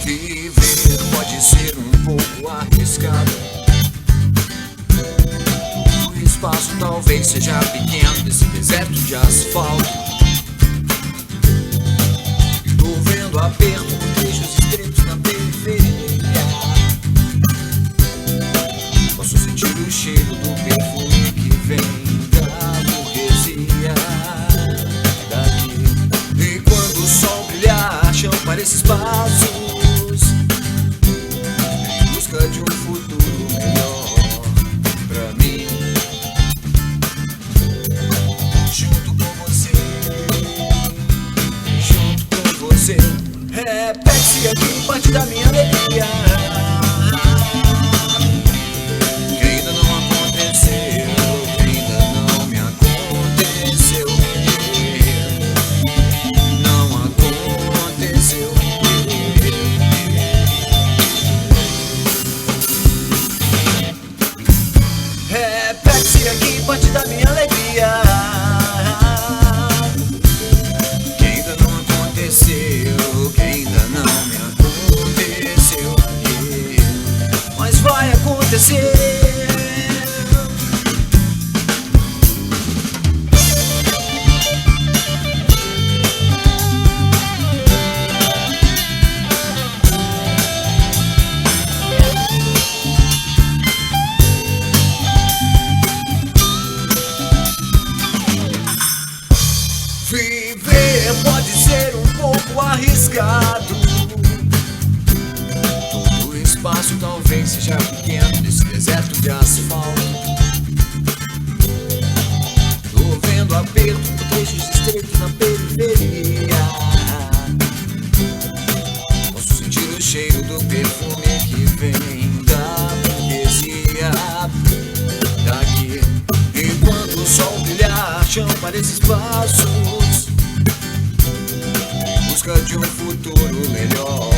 Viver pode ser um pouco arriscado. O espaço talvez seja pequeno nesse deserto de asfalto. Tô vendo aperto, trechos estreitos na periferia. Posso sentir o cheiro do perfume que vem da burguesia daqui. E quando o sol brilhar, chão para esses passos em busca de um futuro melhor pra mim. Junto com você, junto com você. Repete-se aqui parte da minha alegria que ainda não aconteceu, que ainda não me aconteceu, não aconteceu. Repete-se aqui parte da minha alegria que ainda não aconteceu, que ainda não me aconteceu, mas vai acontecer. Viver pode ser um pouco arriscado. Todo espaço talvez seja pequeno nesse deserto de asfalto. Tô vendo aperto, trechos estreitos na periferia. Posso sentir o cheiro do perfume que vem da burguesia daqui. E quando o sol brilhar, chão para esses passos em busca de um futuro melhor